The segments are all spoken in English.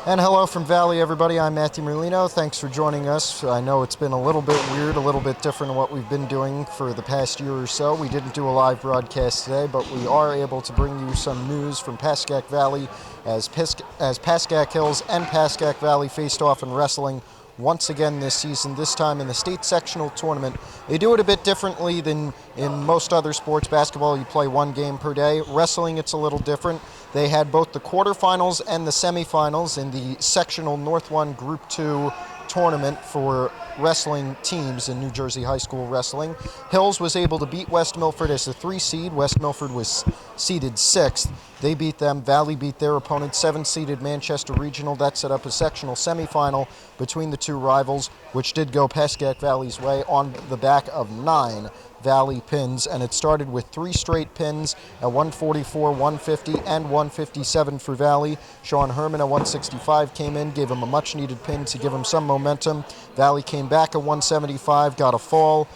And hello from Valley, everybody. I'm Matthew Merlino. Thanks for joining us. I know it's been a little bit weird, a little bit different than what we've been doing for the past year or so. We didn't do a live broadcast today, but we are able to bring you some news from Pascack Valley as Pascack Hills and Pascack Valley faced off in wrestling once again this season, this time in the state sectional tournament. They do it a bit differently than in most other sports. Basketball, you play one game per day. Wrestling, it's a little different. They had both the quarterfinals and the semifinals in the sectional North 1 Group 2 tournament for wrestling teams in New Jersey high school wrestling. Hills was able to beat West Milford as the 3 seed. West Milford was seeded 6th. They beat them. Valley beat their opponent, 7-seeded Manchester Regional. That set up a sectional semifinal between the two rivals, which did go Pascack Valley's way on the back of 9 Valley pins, and it started with 3 straight pins at 144, 150, and 157 for Valley. Sean Herman at 165 came in, gave him a much-needed pin to give him some momentum. Valley came back at 175, got a fall,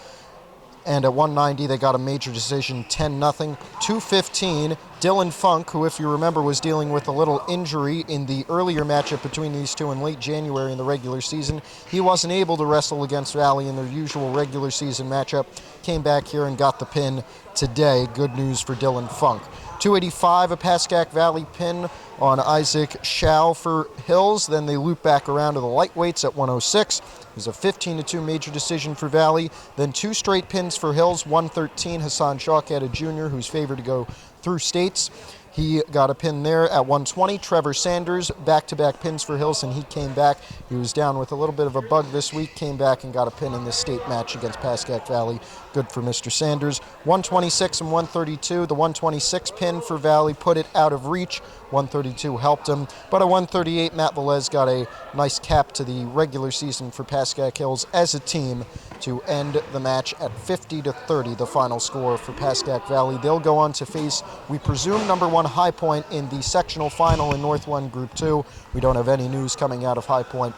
and at 190 they got a major decision, 10-0. 215, Dylan Funk, who, if you remember, was dealing with a little injury in the earlier matchup between these two in late January in the regular season. He wasn't able to wrestle against Valley in their usual regular season matchup. Came back here and got the pin today. Good news for Dylan Funk. 285, a Pascack Valley pin on Isaac Schau for Hills. Then they loop back around to the lightweights at 106. It was a 15-2 major decision for Valley. Then 2 straight pins for Hills. 113, Hassan Shawkat, a junior who's favored to go through states. He got a pin there at 120. Trevor Sanders, back-to-back pins for Hills, and he came back. He was down with a little bit of a bug this week, came back and got a pin in this state match against Pascack Valley. Good for Mr. Sanders. 126 and 132. The 126 pin for Valley put it out of reach. 132 helped him. But at 138, Matt Velez got a nice cap to the regular season for Pascack Hills as a team to end the match at 50-30, the final score for Pascack Valley. They'll go on to face, we presume, number 1 High Point in the sectional final in North 1 Group 2. We don't have any news coming out of High Point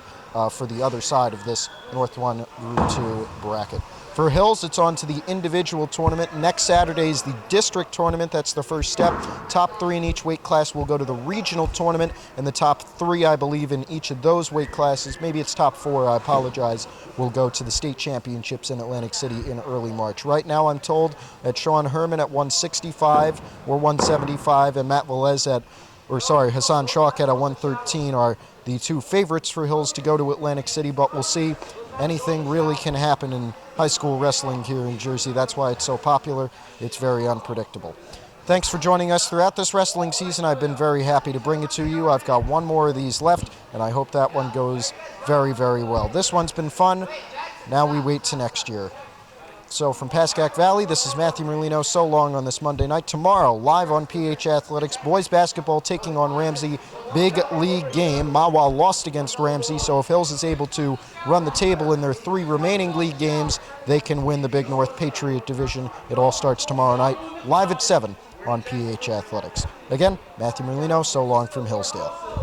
for the other side of this North 1 Group 2 bracket. For Hills, it's on to the individual tournament. Next Saturday is the district tournament. That's the first step. Top 3 in each weight class will go to the regional tournament, and the top 3, I believe, in each of those weight classes, maybe it's top 4, I apologize, will go to the state championships in Atlantic City in early March. Right now, I'm told that Sean Herman at 165 or 175 and Matt Velez Hassan Shawkat at 113 are the 2 favorites for Hills to go to Atlantic City, but we'll see. Anything really can happen in high school wrestling here in Jersey. That's why it's so popular. It's very unpredictable. Thanks for joining us throughout this wrestling season. I've been very happy to bring it to you. I've got one more of these left, and I hope that one goes very, very well. This one's been fun. Now we wait to next year. So from Pascack Valley, this is Matthew Merlino. So long on this Monday night. Tomorrow, live on PH Athletics, boys basketball taking on Ramsey. Big league game. Mahwah lost against Ramsey, so if Hills is able to run the table in their 3 remaining league games, they can win the Big North Patriot Division. It all starts tomorrow night, live at 7 on PH Athletics. Again, Matthew Merlino, so long from Hillsdale.